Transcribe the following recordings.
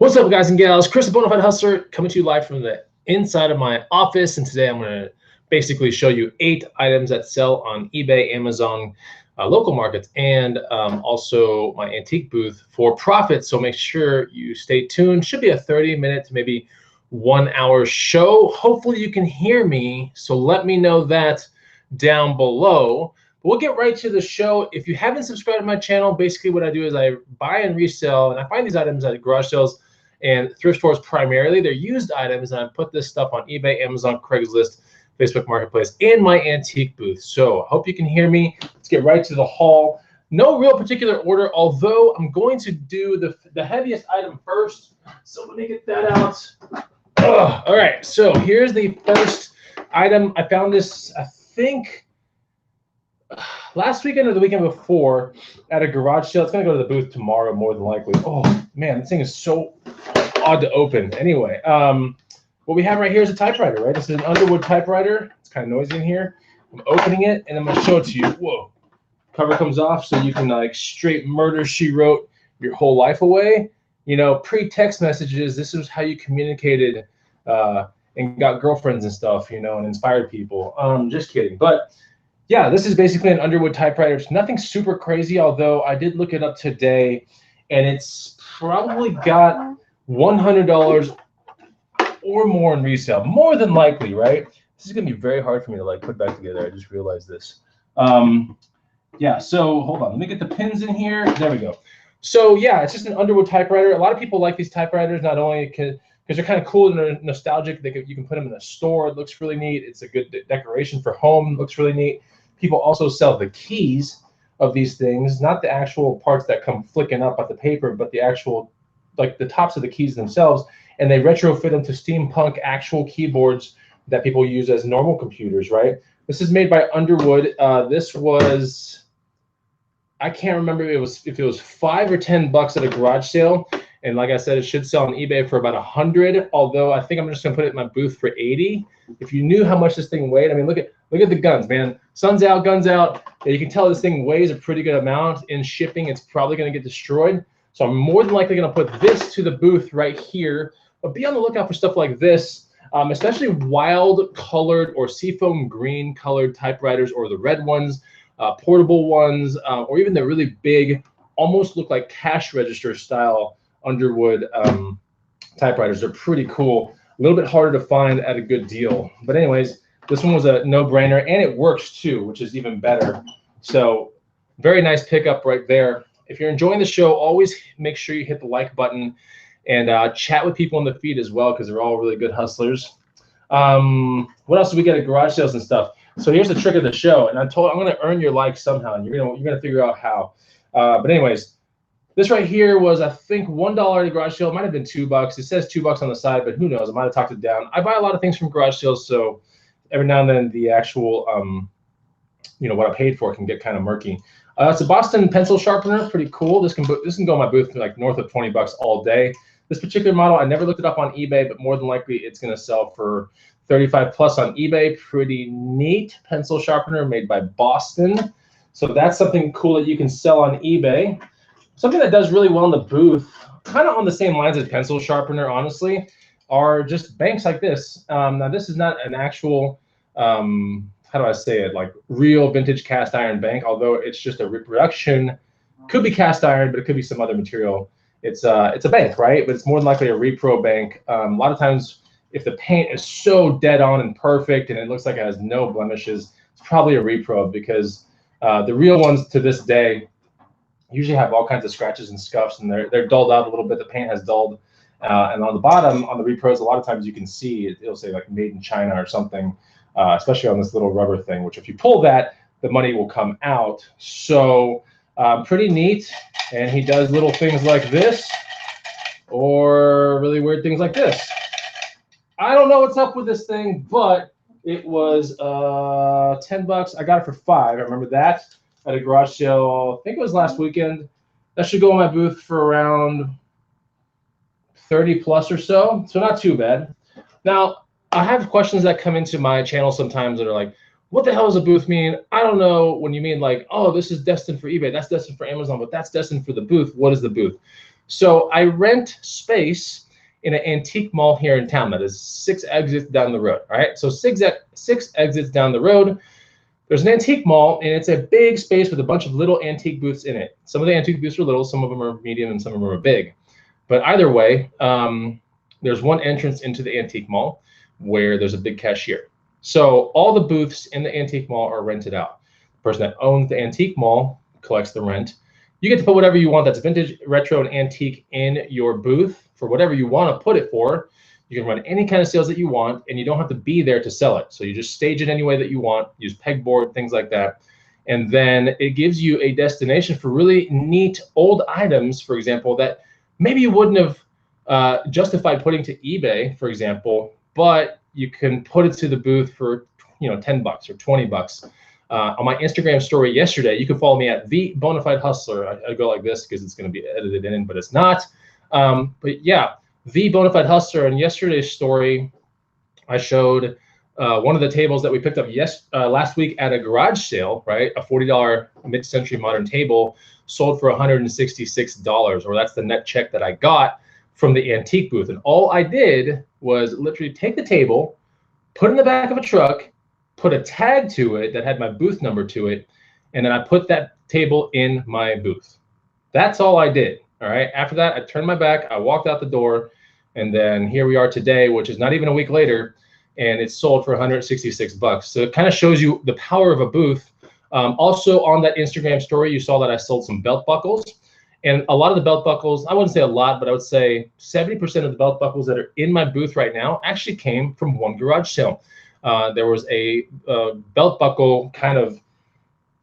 What's up, guys and gals? Chris, the Bonafide Hustler, coming to you live from the inside of my office. And today I'm going to basically show you 8 items that sell on eBay, Amazon, local markets, and also my antique booth for profit. So make sure you stay tuned. Should be a 30-minute to maybe 1-hour show. Hopefully you can hear me. So let me know that down below. We'll get right to the show. If you haven't subscribed to my channel, basically what I do is I buy and resell, and I find these items at garage sales and thrift stores primarily. They're used items, and I put this stuff on eBay, Amazon, Craigslist, Facebook Marketplace, and my antique booth. So I hope you can hear me. Let's get right to the haul. No real particular order, although I'm going to do the heaviest item first. So let me get that out. All right, so here's the first item. I found this, I think, last weekend or the weekend before at a garage sale. It's going to go to the booth tomorrow, more than likely. Oh, man, this thing is so odd to open. Anyway, what we have right here is a typewriter, right? This is an Underwood Typewriter. It's kind of noisy in here. I'm opening it, and I'm going to show it to you. Whoa. Cover comes off so you can, like, straight murder, she wrote your whole life away. You know, pre-text messages, this is how you communicated and got girlfriends and stuff, you know, and inspired people. Just kidding. But yeah, this is basically an Underwood typewriter. It's nothing super crazy, although I did look it up today, and it's probably got $100 or more in resale, more than likely, right? This is gonna be very hard for me to like put back together. I just realized this. Yeah, so hold on, let me get the pins in here. There we go. So yeah, it's just an Underwood typewriter. A lot of people like these typewriters, not only because they're kind of cool and they're nostalgic. You can put them in a store. It looks really neat. It's a good decoration for home. It looks really neat. People also sell the keys of these things, not the actual parts that come flicking up at the paper, but the actual, like the tops of the keys themselves, and they retrofit them to steampunk actual keyboards that people use as normal computers, right? This is made by Underwood. This was, I can't remember if it was $5 or $10 at a garage sale, and like I said, it should sell on eBay for about 100. Although I think I'm just gonna put it in my booth for 80. If you knew how much this thing weighed, I mean, look at the guns, man. Sun's out, guns out. Yeah, you can tell this thing weighs a pretty good amount. In shipping, it's probably gonna get destroyed. So I'm more than likely gonna put this to the booth right here. But be on the lookout for stuff like this, especially wild colored or seafoam green colored typewriters, or the red ones, portable ones, or even the really big, almost look like cash register style Underwood typewriters. They're pretty cool. A little bit harder to find at a good deal. But anyways, this one was a no-brainer, and it works too, which is even better. So very nice pickup right there. If you're enjoying the show, always make sure you hit the like button and chat with people in the feed as well, because they're all really good hustlers. What else do we get at garage sales and stuff? So here's the trick of the show, and I'm going to earn your like somehow, and you're gonna figure out how. But anyways, this right here was, I think, $1 at a garage sale. It might have been $2. It says $2 on the side, but who knows? I might have talked it down. I buy a lot of things from garage sales, so every now and then the actual, you know, what I paid for can get kind of murky. It's a Boston pencil sharpener, pretty cool. This can go in my booth for like north of 20 bucks all day. This particular model, I never looked it up on eBay, but more than likely it's going to sell for 35 plus on eBay. Pretty neat pencil sharpener made by Boston. So that's something cool that you can sell on eBay. Something that does really well in the booth, kind of on the same lines as pencil sharpener, honestly, are just banks like this. Now, this is not an actual, how do I say it, like real vintage cast iron bank, although it's just a reproduction. Could be cast iron, but it could be some other material. It's a bank, right? But it's more than likely a repro bank. A lot of times, if the paint is so dead on and perfect and it looks like it has no blemishes, it's probably a repro, because the real ones to this day usually have all kinds of scratches and scuffs, and they're dulled out a little bit. The paint has dulled, and on the bottom, on the repros, a lot of times you can see it'll say like made in China or something, especially on this little rubber thing, which if you pull that, the money will come out. So pretty neat. And he does little things like this, or really weird things like this. I don't know what's up with this thing, but it was $10. I got it for $5. I remember that at a garage sale. I think it was last weekend. That should go in my booth for around 30 plus or so. So not too bad. Now, I have questions that come into my channel sometimes that are like, what the hell does a booth mean? I don't know. When you mean like, oh, this is destined for eBay, that's destined for Amazon, but that's destined for the booth. What is the booth? So I rent space in an antique mall here in town that is 6 exits down the road. All right, so six exits down the road, there's an antique mall, and it's a big space with a bunch of little antique booths in it. Some of the antique booths are little, some of them are medium, and some of them are big. But either way, there's one entrance into the antique mall where there's a big cashier. So all the booths in the antique mall are rented out. The person that owns the antique mall collects the rent. You get to put whatever you want that's vintage, retro, and antique in your booth for whatever you want to put it for. You can run any kind of sales that you want, and you don't have to be there to sell it. So you just stage it any way that you want, use pegboard, things like that. And then it gives you a destination for really neat old items, for example, that maybe you wouldn't have justified putting to eBay, for example, but you can put it to the booth for, you know, 10 bucks or 20 bucks. On my Instagram story yesterday, you can follow me at the Bonafide Hustler. I go like this because it's going to be edited in, but it's not. But yeah, the Bonafide Hustler. In yesterday's story, I showed one of the tables that we picked up last week at a garage sale, right? A $40 mid-century modern table sold for $166, or that's the net check that I got from the antique booth. And all I did was literally take the table, put it in the back of a truck, put a tag to it that had my booth number to it, and then I put that table in my booth. That's all I did. All right. After that, I turned my back, I walked out the door, and then here we are today, which is not even a week later, and it's sold for 166 bucks. So it kind of shows you the power of a booth. Also on that Instagram story, you saw that I sold some belt buckles, and a lot of the belt buckles, I wouldn't say a lot, but I would say 70% of the belt buckles that are in my booth right now actually came from one garage sale. There was a belt buckle kind of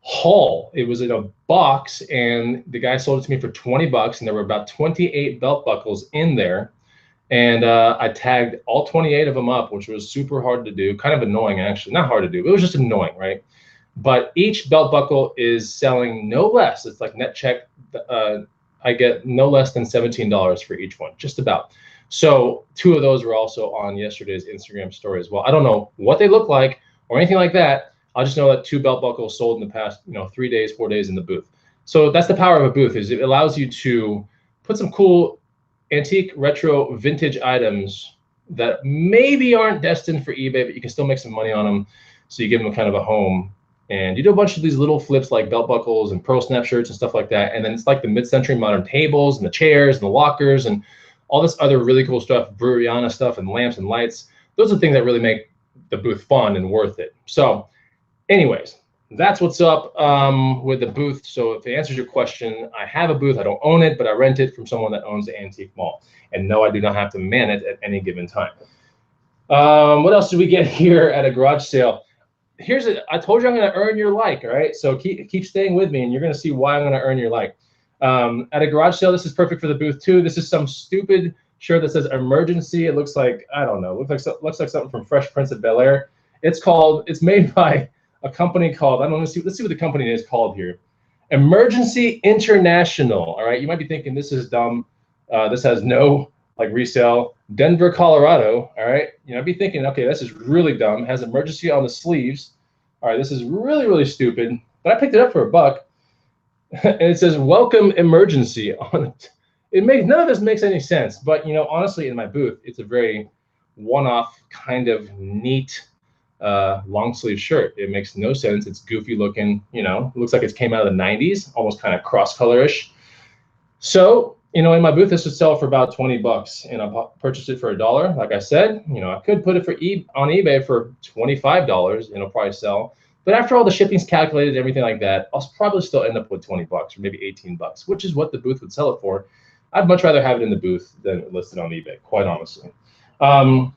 haul. It was in a box, and the guy sold it to me for 20 bucks, and there were about 28 belt buckles in there. And I tagged all 28 of them up, which was super hard to do, kind of annoying, actually. Not hard to do, but it was just annoying, right? But each belt buckle is selling no less. It's like net check. I get no less than $17 for each one, just about. So 2 of those were also on yesterday's Instagram story as well. I don't know what they look like or anything like that. I'll just know that 2 belt buckles sold in the past, 3 days, 4 days in the booth. So that's the power of a booth, is it allows you to put some cool antique, retro, vintage items that maybe aren't destined for eBay, but you can still make some money on them. So you give them kind of a home, and you do a bunch of these little flips like belt buckles and pearl snap shirts and stuff like that. And then it's like the mid-century modern tables and the chairs and the lockers and all this other really cool stuff, Bruriana stuff and lamps and lights. Those are things that really make the booth fun and worth it. So anyways, that's what's up with the booth. So if it answers your question, I have a booth. I don't own it, but I rent it from someone that owns the antique mall. And no, I do not have to man it at any given time. What else did we get here at a garage sale? I told you I'm going to earn your like, all right? So keep staying with me, and you're going to see why I'm going to earn your like. At a garage sale, this is perfect for the booth too. This is some stupid shirt that says emergency. It looks like, I don't know, looks like something from Fresh Prince of Bel-Air. It's made by a company called, I don't know, let's see what the company is called here. Emergency International. All right, you might be thinking this is dumb. This has no like resale. Denver, Colorado. All right, I'd be thinking, okay, this is really dumb. It has emergency on the sleeves. All right, this is really, really stupid. But I picked it up for $1. And it says welcome emergency on it. None of this makes any sense, but honestly, in my booth, it's a very one-off kind of neat long sleeve shirt. It makes no sense. It's goofy looking, it looks like it came out of the 90s, almost kind of cross colorish. So, in my booth, this would sell for about 20 bucks, and I purchased it for $1. Like I said, I could put it on eBay for $25, and it'll probably sell. But after all the shipping's calculated, everything like that, I'll probably still end up with 20 bucks or maybe 18 bucks, which is what the booth would sell it for. I'd much rather have it in the booth than listed on eBay, quite honestly. All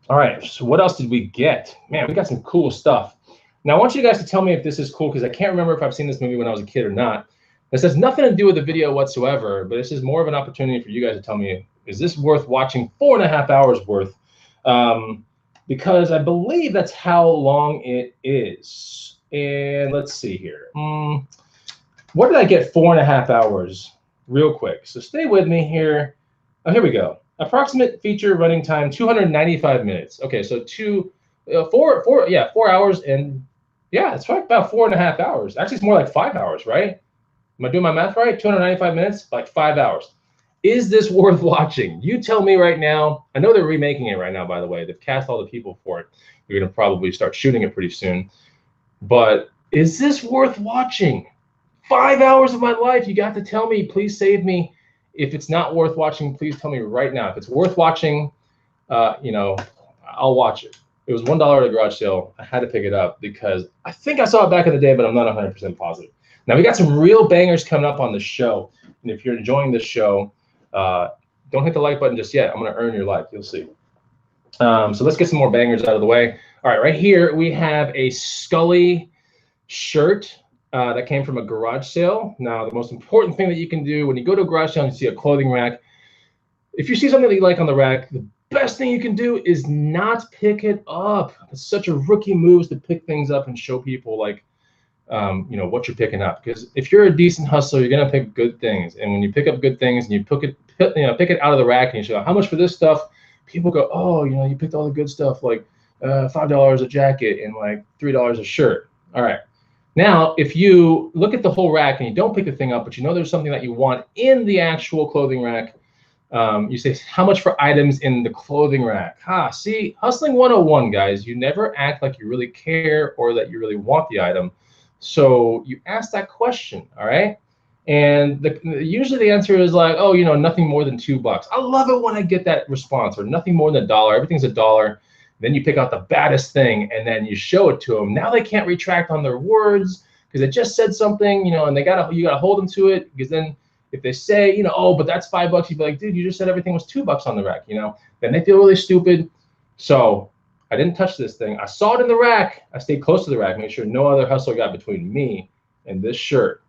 right, so what else did we get? Man, we got some cool stuff. Now, I want you guys to tell me if this is cool, because I can't remember if I've seen this movie when I was a kid or not. This has nothing to do with the video whatsoever, but this is more of an opportunity for you guys to tell me, is this worth watching 4.5 hours worth? Because I believe that's how long it is. And let's see here. What did I get 4.5 hours? Real quick. So stay with me here. Oh, here we go. Approximate feature running time, 295 minutes. Okay, so 4 hours, and yeah, it's probably about 4.5 hours. Actually, it's more like 5 hours, right? Am I doing my math right? 295 minutes, like 5 hours. Is this worth watching? You tell me right now. I know they're remaking it right now, by the way. They've cast all the people for it. They're going to probably start shooting it pretty soon. But is this worth watching? 5 hours of my life. You got to tell me. Please save me. If it's not worth watching, please tell me right now. If it's worth watching, you know, I'll watch it. It was $1 at a garage sale. I had to pick it up because I think I saw it back in the day, but I'm not 100% positive. Now, we got some real bangers coming up on the show. And if you're enjoying this show, don't hit the like button just yet. I'm going to earn your like. You'll see. So let's get some more bangers out of the way. All right, right here we have a Scully shirt that came from a garage sale. Now, the most important thing that you can do when you go to a garage sale and you see a clothing rack, if you see something that you like on the rack, the best thing you can do is not pick it up. It's such a rookie move to pick things up and show people like, you know, what you're picking up. Because if you're a decent hustler, you're gonna pick good things. And when you pick up good things and you pick it out of the rack and you show how much for this stuff, people go, oh, you know, you picked all the good stuff, like $5 a jacket and like $3 a shirt. All right. Now, if you look at the whole rack and you don't pick the thing up, but you know there's something that you want in the actual clothing rack, you say, how much for items in the clothing rack? See, hustling 101, guys. You never act like you really care or that you really want the item. So you ask that question, all right? And usually the answer is like, oh, you know, nothing more than $2. I love it when I get that response, or nothing more than $1. Everything's $1. Then you pick out the baddest thing and then you show it to them. Now they can't retract on their words because they just said something, you know, and you gotta hold them to it, because then if they say, you know, oh, but that's $5, you'd be like, dude, you just said everything was $2 on the rack, you know? Then they feel really stupid. So I didn't touch this thing. I saw it in the rack. I stayed close to the rack, made sure no other hustler got between me and this shirt.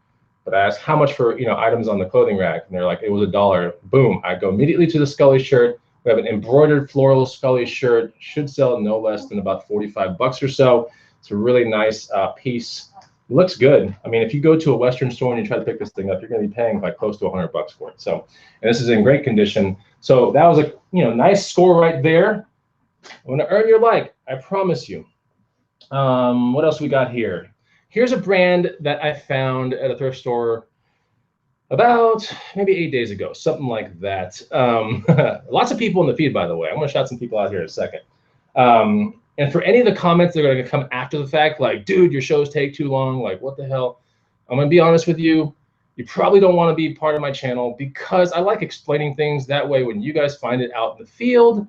But I asked how much for, you know, items on the clothing rack, and they're like, it was $1. Boom. I go immediately to the Scully shirt. We have an embroidered floral Scully shirt. Should sell no less than about $45 or so. It's a really nice piece. Looks good. I mean, if you go to a Western store and you try to pick this thing up, you're going to be paying like close to $100 for it. So, and this is in great condition. So that was a, you know, nice score right there. I'm going to earn your like, I promise you. What else we got here? Here's a brand that I found at a thrift store about maybe 8 days ago, something like that. Lots of people in the feed, by the way. I'm going to shout some people out here in a second. And for any of the comments that are going to come after the fact, like, dude, your shows take too long, like, what the hell? I'm going to be honest with you. You probably don't want to be part of my channel, because I like explaining things. That way, when you guys find it out in the field,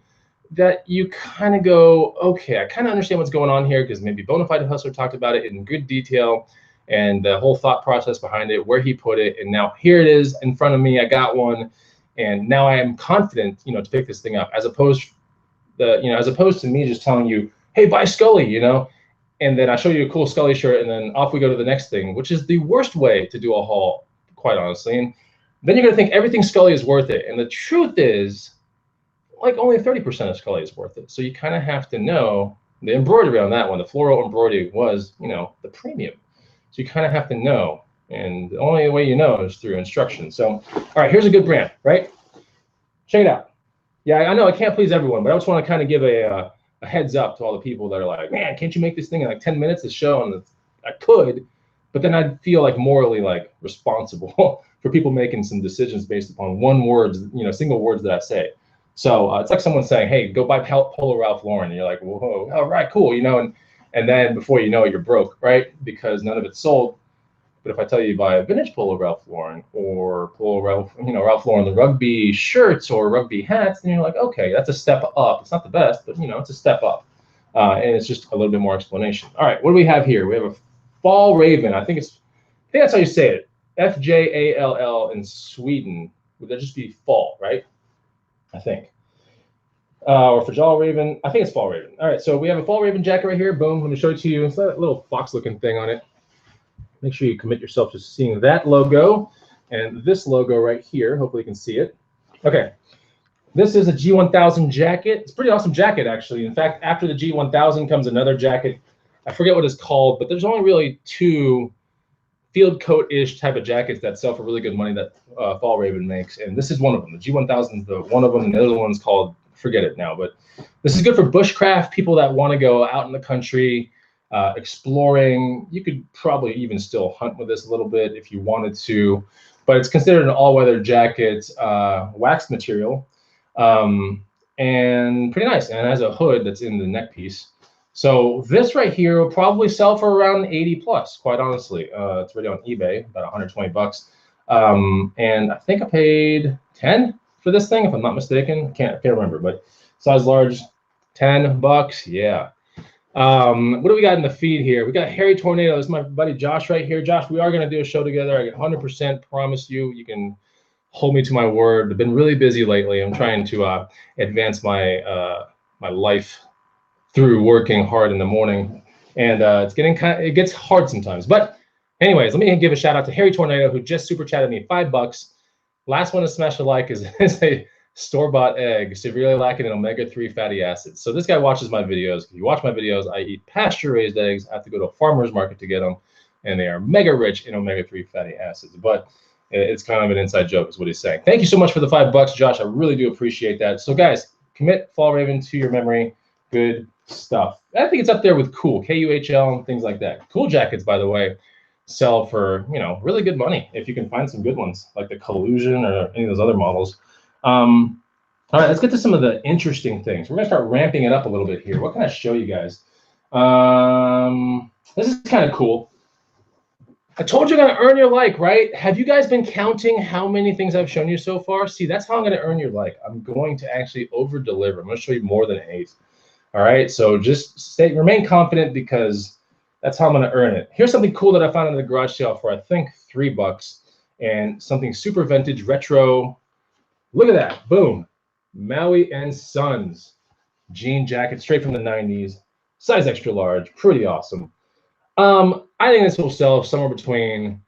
that you kind of go, okay, I kind of understand what's going on here, because maybe Bonafide Hustler talked about it in good detail and the whole thought process behind it, where he put it. And now here it is in front of me. I got one. And now I am confident, you know, to pick this thing up, as opposed to me just telling you, hey, buy Scully, you know, and then I show you a cool Scully shirt, and then off we go to the next thing, which is the worst way to do a haul, quite honestly. And then you're gonna think everything Scully is worth it. And the truth is, like, only 30% of Scully is worth it. So you kind of have to know the embroidery on that one. The floral embroidery was, you know, the premium. So you kind of have to know. And the only way you know is through instructions. So, all right, here's a good brand, right? Check it out. Yeah, I know I can't please everyone, but I just want to kind of give a heads up to all the people that are like, man, can't you make this thing in like 10 minutes to show? And I could, but then I'd feel like morally like responsible for people making some decisions based upon one word, you know, single words that I say. So it's like someone saying, hey, go buy Polo Ralph Lauren. And you're like, whoa, all right, cool, you know, and then before you know it, you're broke, right? Because none of it's sold. But if I tell you buy a vintage Polo Ralph Lauren, or Polo Ralph, you know, Ralph Lauren, the rugby shirts or rugby hats, then you're like, okay, that's a step up. It's not the best, but, you know, it's a step up. And it's just a little bit more explanation. All right, what do we have here? We have a Fall Raven. I think that's how you say it. FJALL in Sweden. Would that just be fall, right? I think. Or for Fall Raven. I think it's Fall Raven. All right, so we have a Fall Raven jacket right here. Boom, let me show it to you. It's that little fox-looking thing on it. Make sure you commit yourself to seeing that logo and this logo right here. Hopefully you can see it. Okay, this is a G1000 jacket. It's a pretty awesome jacket, actually. In fact, after the G1000 comes another jacket. I forget what it's called, but there's only really two field coat-ish type of jackets that sell for really good money that Fall Raven makes, and this is one of them. The G1000 is the one of them, and the other one's called, forget it now, but this is good for bushcraft, people that want to go out in the country, exploring. You could probably even still hunt with this a little bit if you wanted to. but it's considered an all-weather jacket, wax material, and pretty nice. And it has a hood that's in the neck piece. So this right here will probably sell for around 80 plus, quite honestly. It's already on eBay, about 120 bucks. And I think I paid 10 for this thing, if I'm not mistaken. Can't remember, but size large, 10 bucks, yeah. What do we got in the feed here? We got Harry Tornado. This is my buddy Josh right here. Josh, we are going to do a show together. I 100% promise you. You can hold me to my word. I've been really busy lately. I'm trying to advance my my life through working hard in the morning, and it gets hard sometimes. But anyways, let me give a shout out to Harry Tornado, who just super chatted me $5. Last one to smash a like is a store-bought egg, severely lacking in omega-3 fatty acids. So this guy watches my videos. If you watch my videos, I eat pasture-raised eggs. I have to go to a farmer's market to get them, and they are mega rich in omega-3 fatty acids. But it's kind of an inside joke is what he's saying. Thank you so much for the $5, Josh. I really do appreciate that. So guys, commit Fall Raven to your memory. Good stuff. I think it's up there with Cool, K-U-H-L, and things like that. Cool jackets, by the way, sell for, you know, really good money if you can find some good ones, like the Collusion or any of those other models. All right, let's get to some of the interesting things. We're gonna start ramping it up a little bit here. What can I show you guys? This is kind of cool. I told you I'm gonna earn your like, right? Have you guys been counting how many things I've shown you so far? See, that's how I'm gonna earn your like. I'm going to actually over deliver. I'm gonna show you more than 8. All right, so just remain confident, because that's how I'm gonna earn it. Here's something cool that I found in the garage sale for, I think, $3, and something super vintage, retro. Look at that, boom. Maui and Sons jean jacket, straight from the 90s, size extra large, pretty awesome. I think this will sell somewhere between,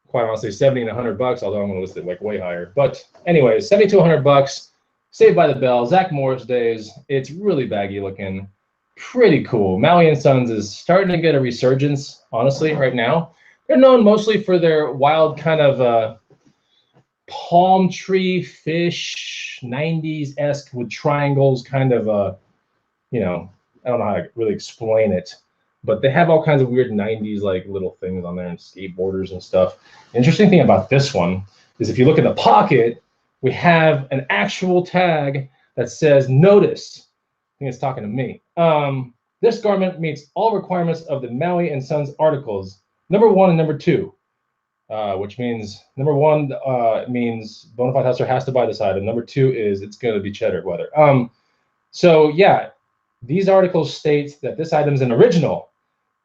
quite honestly, 70 and 100 bucks, although I'm gonna list it like way higher. But anyways, 70 to 100 bucks, Saved by the Bell, Zach Morris days. It's really baggy looking, pretty cool. Maui and Sons is starting to get a resurgence, honestly, right now. They're known mostly for their wild kind of palm tree fish, 90s-esque with triangles, kind of you know, I don't know how to really explain it, but they have all kinds of weird 90s like little things on there and skateboarders and stuff. Interesting thing about this one is if you look in the pocket, we have an actual tag that says notice. I think it's talking to me. This garment meets all requirements of the Maui and Sons articles, number 1 and number 2. Which means number 1 means Bonafide Hustler has to buy this item. Number 2 is it's going to be cheddar weather. So yeah, these articles state that this item is an original,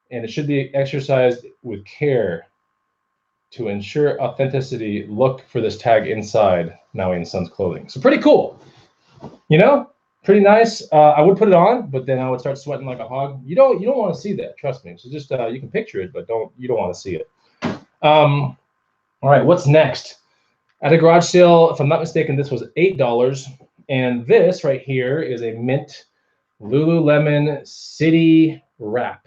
and it should be exercised with care to ensure authenticity. Look for this tag inside Maui and Sons clothing. So pretty cool, you know, pretty nice. I would put it on, but then I would start sweating like a hog. You don't want to see that, trust me. So just you can picture it, but you don't want to see it. All right, what's next? At a garage sale, if I'm not mistaken, this was $8, and this right here is a mint Lululemon City wrap,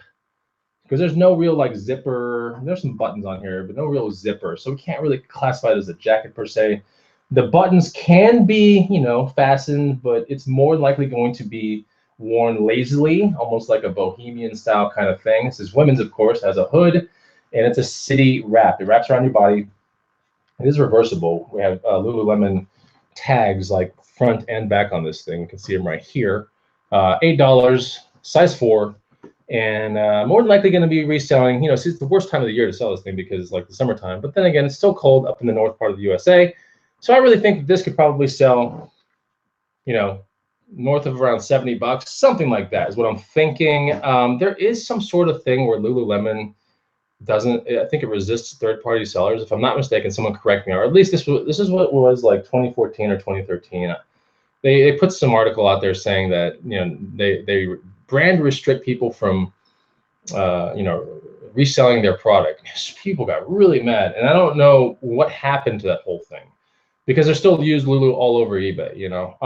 because there's no real like zipper. There's some buttons on here, but no real zipper, so we can't really classify it as a jacket per se. The buttons can be, you know, fastened, but it's more likely going to be worn lazily, almost like a bohemian style kind of thing. This is women's, of course, has a hood, and it's a city wrap. It wraps around your body. It is reversible. We have Lululemon tags like front and back on this thing. You can see them right here. $8, size 4, and more than likely going to be reselling. You know, it's the worst time of the year to sell this thing because like the summertime. But then again, it's still cold up in the north part of the USA. So I really think that this could probably sell, you know, north of around 70 bucks, something like that is what I'm thinking. There is some sort of thing where Lululemon doesn't, I think it resists third-party sellers. If I'm not mistaken, someone correct me, or at least this is what it was like 2014 or 2013. They put some article out there saying that, you know, they brand restrict people from you know, reselling their product. People got really mad, and I don't know what happened to that whole thing, because they're still used Lulu all over eBay, you know.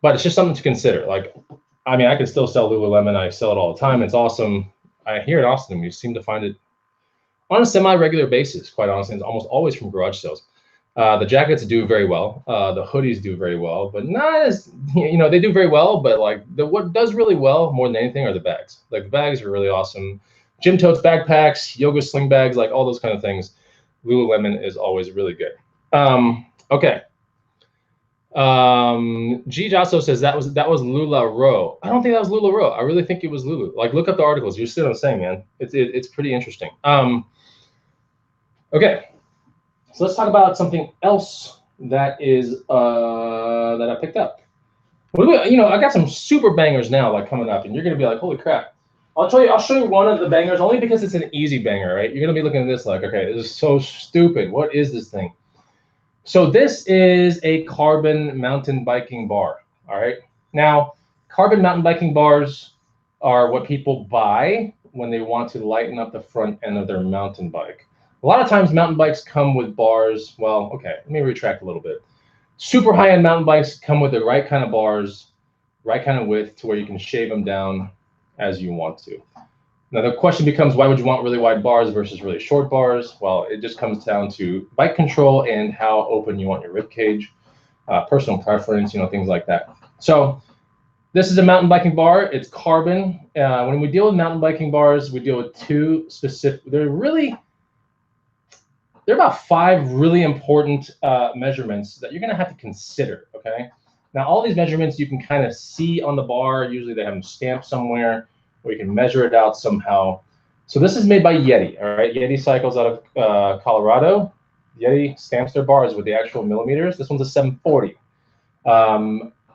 But it's just something to consider. Like, I mean, I can still sell Lululemon. I sell it all the time. It's awesome. Here in Austin, we seem to find it on a semi-regular basis, quite honestly. It's almost always from garage sales. The jackets do very well. The hoodies do very well, but not as, you know, they do very well, but like what does really well more than anything are the bags. Like the bags are really awesome. Gym totes, backpacks, yoga sling bags, like all those kind of things. Lululemon is always really good. Okay. G Josso says that was LuLaRoe. I don't think that was LuLaRoe. I really think it was Lulu. Like, look up the articles. You see what I'm saying, man? It's pretty interesting. Okay, so let's talk about something else that is that I picked up. You know, I got some super bangers now, like, coming up, and you're gonna be like, holy crap. I'll show you one of the bangers only because it's an easy banger, right? You're gonna be looking at this like, okay, this is so stupid. What is this thing? So this is a carbon mountain biking bar. All right. Now, carbon mountain biking bars are what people buy when they want to lighten up the front end of their mountain bike. A lot of times mountain bikes come with bars. Well, okay, let me retract a little bit. Super high-end mountain bikes come with the right kind of bars, right kind of width to where you can shave them down as you want to. Now the question becomes, why would you want really wide bars versus really short bars? Well, it just comes down to bike control and how open you want your rib cage, personal preference, you know, things like that. So this is a mountain biking bar. It's carbon. When we deal with mountain biking bars, we deal with two specific. There are about 5 really important measurements that you're going to have to consider. Okay. Now all these measurements you can kind of see on the bar. Usually they have them stamped somewhere, or you can measure it out somehow. So this is made by Yeti, all right? Yeti Cycles out of Colorado. Yeti stamps their bars with the actual millimeters. This one's a 740.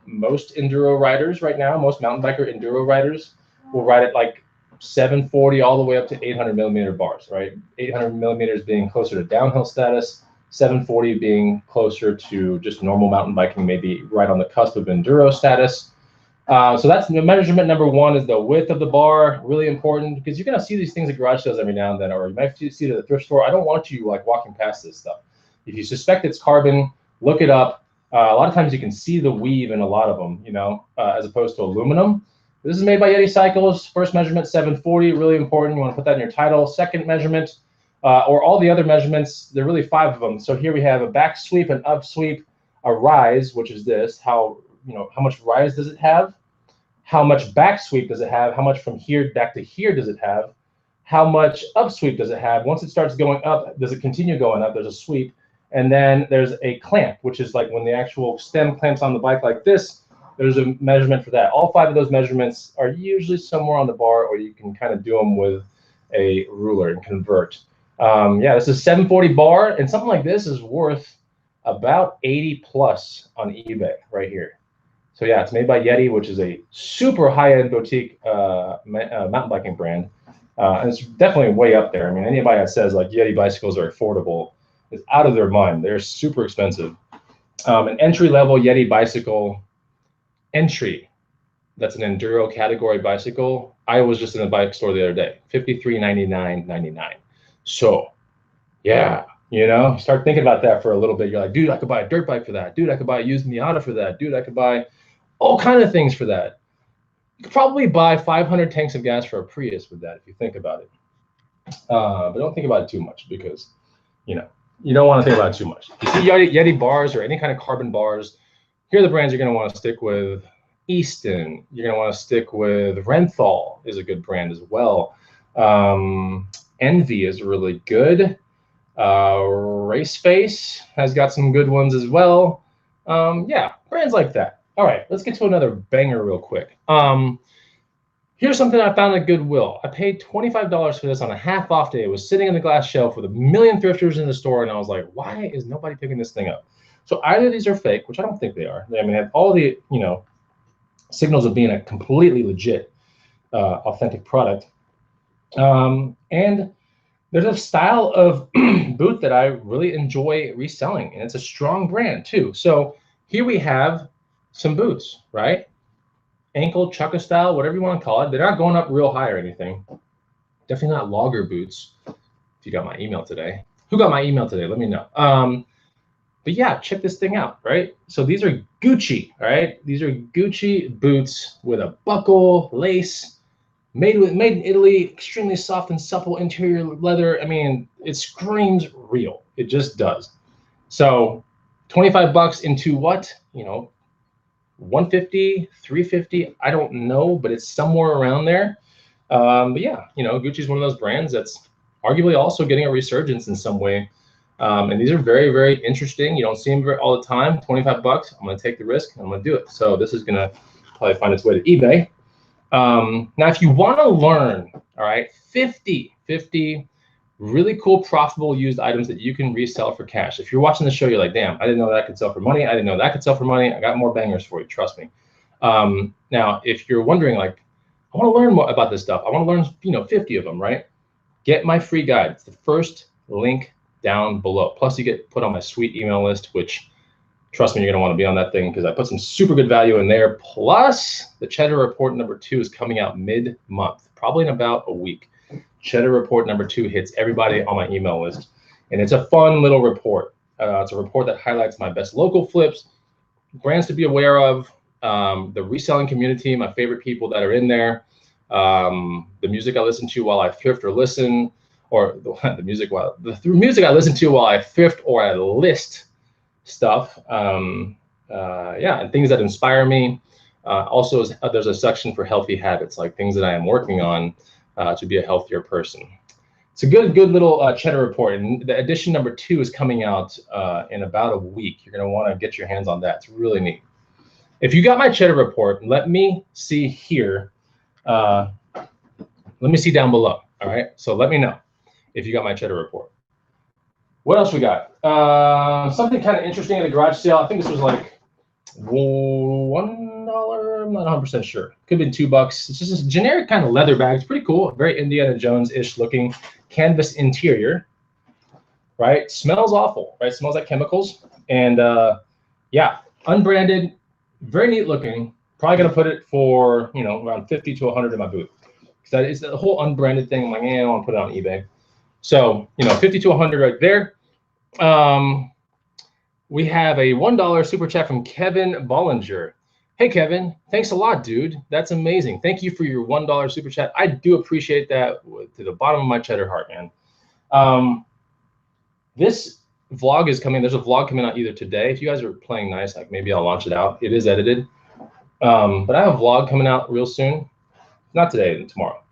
Most enduro riders right now, most mountain biker enduro riders will ride it like 740 all the way up to 800 millimeter bars, right? 800 millimeters being closer to downhill status, 740 being closer to just normal mountain biking, maybe right on the cusp of enduro status. So that's the measurement number 1 is the width of the bar, really important because you're gonna see these things at garage sales every now and then, or you might see it at the thrift store. I don't want you like walking past this stuff. If you suspect it's carbon, look it up. A lot of times you can see the weave in a lot of them, you know, as opposed to aluminum. This is made by Yeti Cycles. First measurement 740, really important. You want to put that in your title. Second measurement, or all the other measurements, there are really 5 of them. So here we have a back sweep, an up sweep, a rise, which is this. How much rise does it have? How much back sweep does it have? How much from here back to here does it have? How much up sweep does it have? Once it starts going up, does it continue going up? There's a sweep. And then there's a clamp, which is like when the actual stem clamps on the bike like this, there's a measurement for that. All 5 of those measurements are usually somewhere on the bar, or you can kind of do them with a ruler and convert. Yeah, this is 740 bar, and something like this is worth about 80 plus on eBay right here. So yeah, it's made by Yeti, which is a super high-end boutique mountain biking brand. And it's definitely way up there. I mean, anybody that says like Yeti bicycles are affordable is out of their mind. They're super expensive. An entry-level Yeti bicycle entry, that's an enduro category bicycle. I was just in a bike store the other day, $53.99.99. So yeah, you know, start thinking about that for a little bit. You're like, dude, I could buy a dirt bike for that. Dude, I could buy a used Miata for that. Dude, I could buy all kinds of things for that. You could probably buy 500 tanks of gas for a Prius with that if you think about it. But don't think about it too much because, you know, you don't want to think about it too much. If you see Yeti bars or any kind of carbon bars, here are the brands you're going to want to stick with. Easton, you're going to want to stick with Renthal is a good brand as well. Envy is really good. Raceface has got some good ones as well. Yeah, brands like that. All right, let's get to another banger real quick. Here's something I found at Goodwill. I paid $25 for this on a half off day. It was sitting on the glass shelf with a million thrifters in the store, and I was like, why is nobody picking this thing up? So either these are fake, which I don't think they are. I mean, they have all the, you know, signals of being a completely legit, authentic product. And there's a style of boot that I really enjoy reselling, and it's a strong brand too. So here we have some boots, right? Ankle, chukka style, whatever you want to call it. They're not going up real high or anything. Definitely not logger boots. If you got my email today. Who got my email today? Let me know. But yeah, check this thing out, right? So these are Gucci, all right? These are Gucci boots with a buckle, lace, made in Italy, extremely soft and supple interior leather. I mean, it screams real. It just does. So 25 bucks into what? You know, 150, 350, I don't know, but it's somewhere around there. But yeah, you know, Gucci's one of those brands that's arguably also getting a resurgence in some way. And these are very, very interesting. You don't see them all the time. 25 bucks. I'm going to take the risk. I'm going to do it. So this is going to probably find its way to eBay. Now, if you want to learn, all right, 50 really cool, profitable used items that you can resell for cash. If you're watching the show, you're like, damn, I didn't know that could sell for money. I didn't know that could sell for money. I got more bangers for you. Trust me. Now, if you're wondering, like, I want to learn more about this stuff. I want to learn, 50 of them, right? Get my free guide. It's the first link down below. Plus, you get put on my sweet email list, which, trust me, you're going to want to be on that thing because I put some super good value in there. Plus, the Cheddar Report #2 is coming out mid-month, probably in about a week. Cheddar Report #2 hits everybody on my email list, and it's a fun little report. It's a report that highlights my best local flips, brands to be aware of, the reselling community, my favorite people that are in there, the music I listen to while I thrift or listen, or the music I listen to while I thrift or I list stuff. Yeah, and things that inspire me. Also, there's a section for healthy habits, like things that I am working on to be a healthier person. It's a good little Cheddar Report, and the edition #2 is coming out in about a week. You're gonna want to get your hands on that. It's really neat. If you got my Cheddar Report, let me see here. Let me see down below. All right, so let me know if you got my Cheddar Report. What else we got? Something kind of interesting at a garage sale. I think this was like $1. I'm not 100% sure. Could have been $2. It's just this generic kind of leather bag. It's pretty cool. Very Indiana Jones-ish looking canvas interior. Right? Smells awful. Right? Smells like chemicals. And yeah, unbranded. Very neat looking. Probably gonna put it for around 50 to 100 in my booth. Because that is the whole unbranded thing. I'm like, I want to put it on eBay. So 50 to 100 right there. We have a $1 super chat from Kevin Bollinger. Hey Kevin, thanks a lot, dude. That's amazing. Thank you for your $1 super chat. I do appreciate that to the bottom of my cheddar heart, man. This vlog is coming. There's a vlog coming out either today. If you guys are playing nice, like maybe I'll launch it out. It is edited. But I have a vlog coming out real soon. Not today, tomorrow.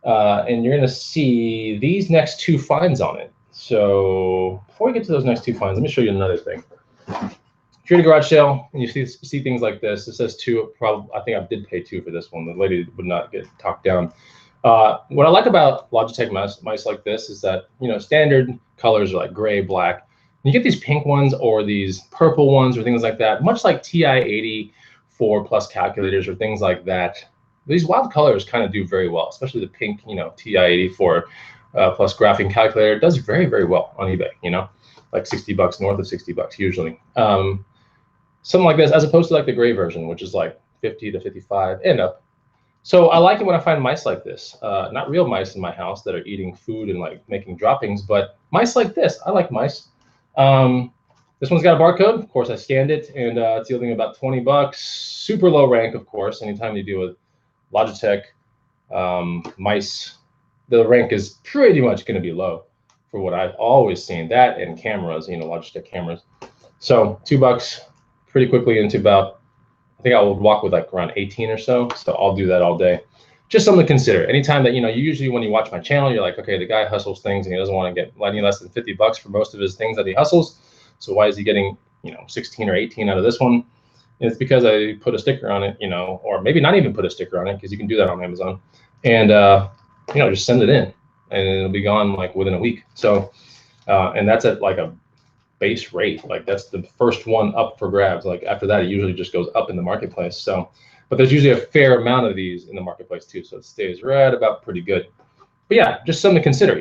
And you're going to see these next 2 finds on it. So before we get to those next 2 finds, let me show you another thing. If you're at a garage sale and you see things like this, it says 2. I think I did pay 2 for this one. The lady would not get talked down. What I like about Logitech mice like this is that standard colors are like gray, black. And you get these pink ones or these purple ones or things like that, much like TI-84 plus calculators or things like that. These wild colors kind of do very well, especially the pink, TI-84 plus graphing calculator does very, very well on eBay, like $60, north of $60 usually. Something like this, as opposed to like the gray version, which is like 50 to 55 and up. So I like it when I find mice like this, not real mice in my house that are eating food and like making droppings, but mice like this. I like mice. This one's got a barcode. Of course, I scanned it, and it's yielding about $20. Super low rank, of course. Anytime you deal with Logitech mice, the rank is pretty much going to be low for what I've always seen. That and cameras, Logitech cameras. So $2 pretty quickly into about, I think I would walk with like around 18 or so. So I'll do that all day. Just something to consider. Anytime that, usually when you watch my channel, you're like, okay, the guy hustles things and he doesn't want to get any less than $50 for most of his things that he hustles. So why is he getting, 16 or 18 out of this one? And it's because I put a sticker on it, or maybe not even put a sticker on it, because you can do that on Amazon. And, just send it in and it'll be gone like within a week. So, and that's at like a base rate. Like that's the first one up for grabs. Like after that, it usually just goes up in the marketplace. So, but there's usually a fair amount of these in the marketplace too. So it stays right about pretty good. But yeah, just something to consider,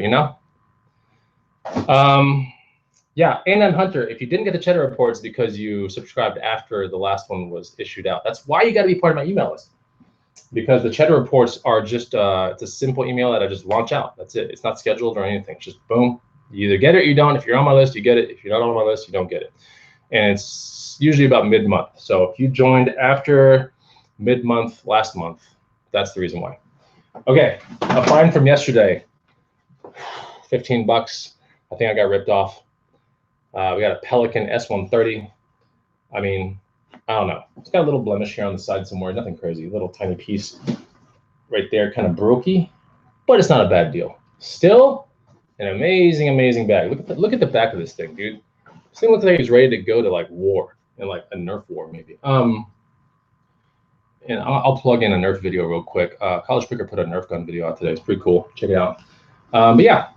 Yeah, A9 Hunter, if you didn't get the Cheddar Reports because you subscribed after the last one was issued out, that's why you got to be part of my email list. Because the Cheddar Reports are just, it's a simple email that I just launch out. That's it. It's not scheduled or anything. It's just boom. You either get it or you don't. If you're on my list, you get it. If you're not on my list, you don't get it. And it's usually about mid-month. So if you joined after mid-month last month, that's the reason why. Okay, a find from yesterday, $15. I think I got ripped off. We got a Pelican S130. I mean, I don't know. It's got a little blemish here on the side somewhere. Nothing crazy. A little tiny piece right there, kind of brokey, but it's not a bad deal. Still, An amazing, amazing bag. Look at the back of this thing, dude. This thing looks like it's ready to go to like war, and like a Nerf war maybe. And I'll plug in a Nerf video real quick. College Picker put a Nerf gun video out today. It's pretty cool. Check it out. But yeah,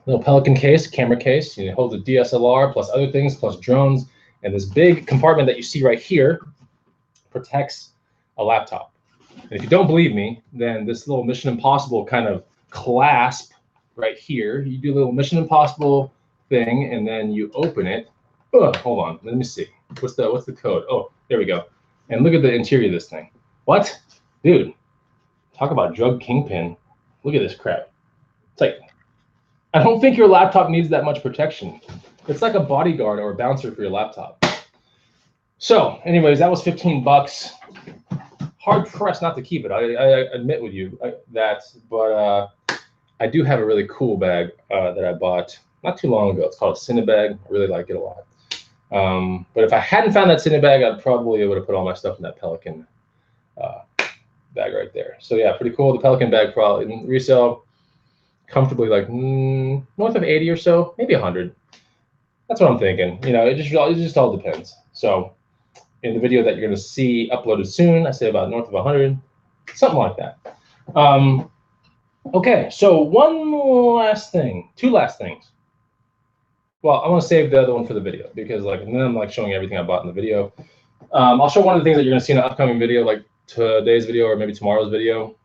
little Pelican case, camera case. You know, holds a DSLR plus other things, plus drones, and this big compartment that you see right here protects a laptop. And if you don't believe me, then this little Mission Impossible kind of clasp right here. You do a little Mission Impossible thing, and then you open it. Hold on, let me see. What's the code? Oh, there we go. And look at the interior of this thing. What? Dude, talk about drug kingpin. Look at this crap. It's like, I don't think your laptop needs that much protection. It's like a bodyguard or a bouncer for your laptop. So anyways, that was 15 bucks. Hard pressed not to keep it. I admit with you that, but I do have a really cool bag that I bought not too long ago. It's called a Cinebag. I really like it a lot. But if I hadn't found that Cinebag, I'd probably would have put all my stuff in that Pelican bag right there. So yeah, pretty cool. The Pelican bag probably in resale comfortably like north of 80 or so, maybe 100. That's what I'm thinking. You know, it just all depends. So in the video that you're going to see uploaded soon, I say about north of 100, something like that. Okay, so one last thing, two last things. Well, I want to save the other one for the video because like, and then I'm like showing everything I bought in the video. I'll show one of the things that you're going to see in an upcoming video, like today's video or maybe tomorrow's video.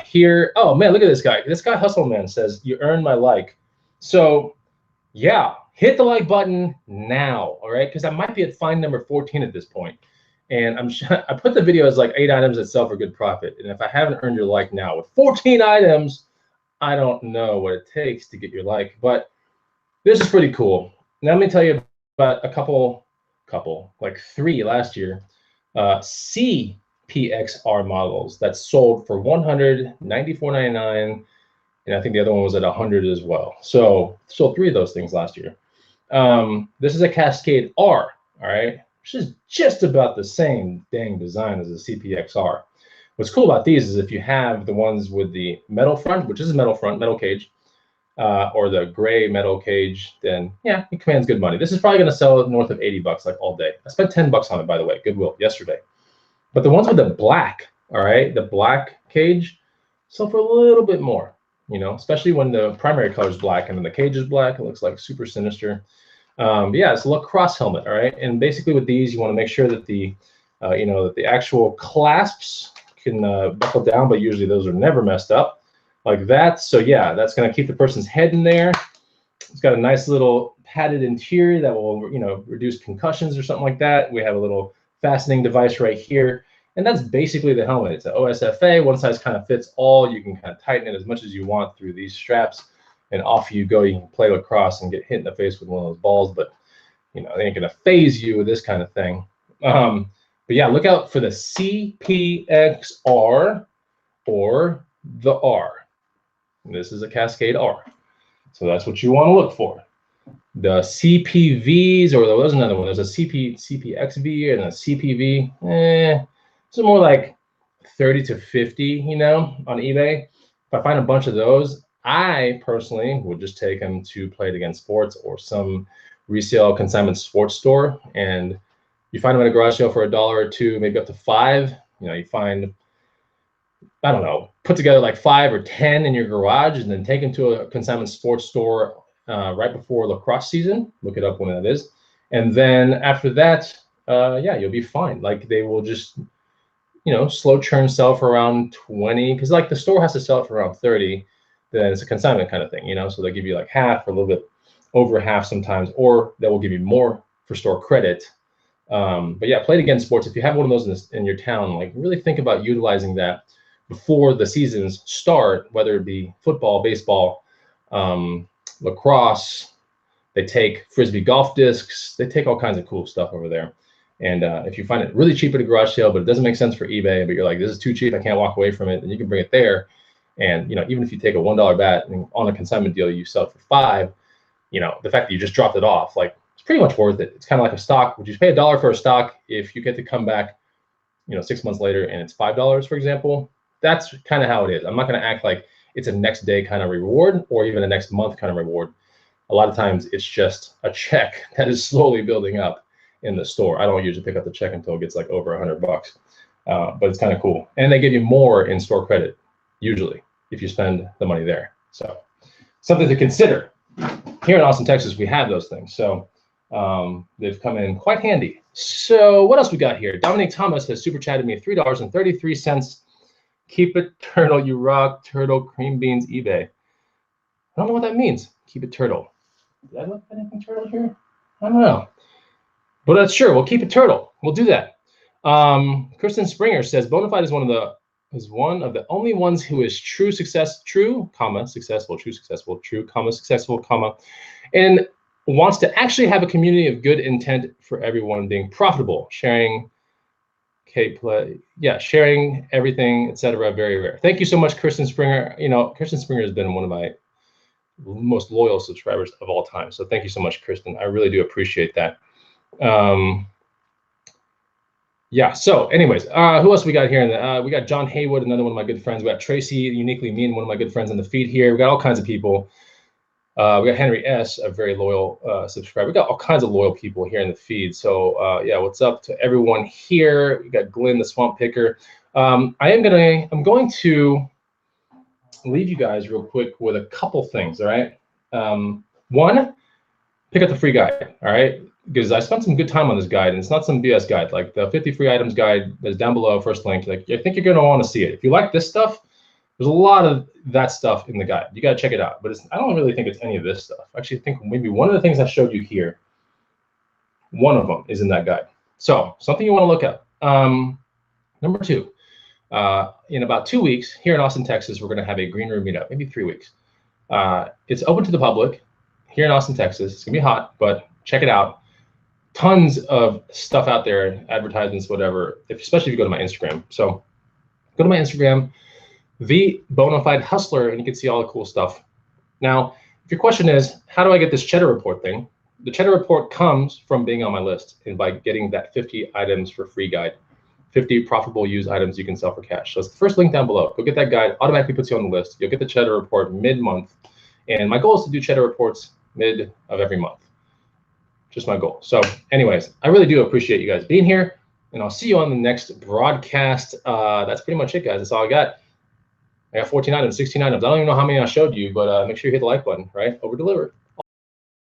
Here, oh man, look at this guy. This guy Hustle Man says, you earned my like. So yeah, hit the like button now, all right? Because I might be at find number 14 at this point. And I put the video as like 8 items that sell for good profit. And if I haven't earned your like now with 14 items, I don't know what it takes to get your like. But this is pretty cool. Now let me tell you about a couple, like 3 last year, CPXR models that sold for $194.99, and I think the other one was at 100 as well. So sold 3 of those things last year. This is a Cascade R, all right, which is just about the same dang design as a CPXR. What's cool about these is if you have the ones with the metal front, which is a metal front, metal cage, or the gray metal cage, then yeah, it commands good money. This is probably going to sell north of 80 bucks like all day. I spent 10 bucks on it, by the way, Goodwill yesterday. But the ones with the black, all right, the black cage, sell for a little bit more, you know, especially when the primary color is black and then the cage is black. It looks like super sinister. But yeah, it's a Lacrosse helmet, all right. And basically with these, you want to make sure that the, you know, that the actual clasps can buckle down, but usually those are never messed up like that. So yeah, that's going to keep the person's head in there. It's got a nice little padded interior that will, you know, reduce concussions or something like that. We have a little fastening device right here, and that's basically the helmet. It's an OSFA, one size kind of fits all. You can kind of tighten it as much as you want through these straps, and off you go. You can play lacrosse and get hit in the face with one of those balls, but you know, they ain't gonna phase you with this kind of thing. But yeah, look out for the CPXR or the R. This is a Cascade R, so that's what you want to look for. The CPVs, or there was another one. There's a CPXV and a CPV. It's more like 30 to 50, you know, on eBay. If I find a bunch of those, I personally would just take them to Play It Again Sports or some resale consignment sports store, and you find them at a garage sale for $1 or $2, maybe up to $5. You know, you find, I don't know, put together like 5 or 10 in your garage and then take them to a consignment sports store right before lacrosse season. Look it up when that is. And then after that, yeah, you'll be fine. Like they will just, you know, slow churn sell for around 20, because like the store has to sell it for around 30. Then it's a consignment kind of thing, you know, so they'll give you like half or a little bit over half sometimes, or they will give you more for store credit. But yeah, Play It Again Sports, if you have one of those in your town, like really think about utilizing that before the seasons start, whether it be football, baseball, lacrosse. They take Frisbee golf discs. They take all kinds of cool stuff over there. And if you find it really cheap at a garage sale, but it doesn't make sense for eBay, but you're like, this is too cheap, I can't walk away from it, then you can bring it there. And you know, even if you take a $1 bet and on a consignment deal, you sell it for $5, you know, the fact that you just dropped it off, like it's pretty much worth it. It's kind of like a stock. Would you pay $1 for a stock if you get to come back, you know, 6 months later and it's $5, for example? That's kind of how it is. I'm not going to act like it's a next day kind of reward or even a next month kind of reward. A lot of times it's just a check that is slowly building up in the store. I don't usually pick up the check until it gets like over $100, but it's kind of cool. And they give you more in store credit, usually, if you spend the money there. So something to consider. Here in Austin, Texas, we have those things. So they've come in quite handy. So what else we got here? Dominic Thomas has super chatted me $3.33. Keep it turtle, you rock, turtle, cream beans, eBay. I don't know what that means. Keep it turtle. Did I look at anything turtle here? I don't know. But that's sure. We'll keep it turtle. We'll do that. Kristen Springer says Bonafide is one of the only ones who is successful, and wants to actually have a community of good intent for everyone, being profitable, sharing sharing everything, etc. Very rare. Thank you so much, Kristen Springer. You know, Kristen Springer has been one of my most loyal subscribers of all time. So thank you so much, Kristen. I really do appreciate that. Yeah, so anyways, who else we got here? We got John Haywood, another one of my good friends. We got Tracy, uniquely mean, one of my good friends in the feed here. We got all kinds of people. We got Henry S., a very loyal subscriber. We got all kinds of loyal people here in the feed. So yeah, what's up to everyone here? We got Glenn, the Swamp Picker. I'm going to leave you guys real quick with a couple things, all right? One, pick up the free guide, all right? Because I spent some good time on this guide, and it's not some BS guide. Like the 50 free items guide is down below, first link. Like, I think you're gonna wanna see it. If you like this stuff, there's a lot of that stuff in the guide. You gotta check it out, but I don't really think it's any of this stuff. I actually think maybe one of the things I showed you here, one of them is in that guide. So something you wanna look at. Number two, in about 2 weeks, here in Austin, Texas, we're gonna have a green room meetup, maybe 3 weeks. It's open to the public here in Austin, Texas. It's gonna be hot, but check it out. Tons of stuff out there, advertisements, whatever, especially if you go to my Instagram. So go to my Instagram, The Bonafide Hustler, and you can see all the cool stuff. Now, if your question is, how do I get this Cheddar Report thing? The Cheddar Report comes from being on my list and by getting that 50 items for free guide, 50 profitable used items you can sell for cash. So it's the first link down below. Go get that guide, automatically puts you on the list. You'll get the Cheddar Report mid-month. And my goal is to do Cheddar Reports mid of every month. Just my goal. So anyways, I really do appreciate you guys being here, and I'll see you on the next broadcast. That's pretty much it, guys. That's all I got. I got 14 items, 16 items. I don't even know how many I showed you, but make sure you hit the like button, right? Over deliver.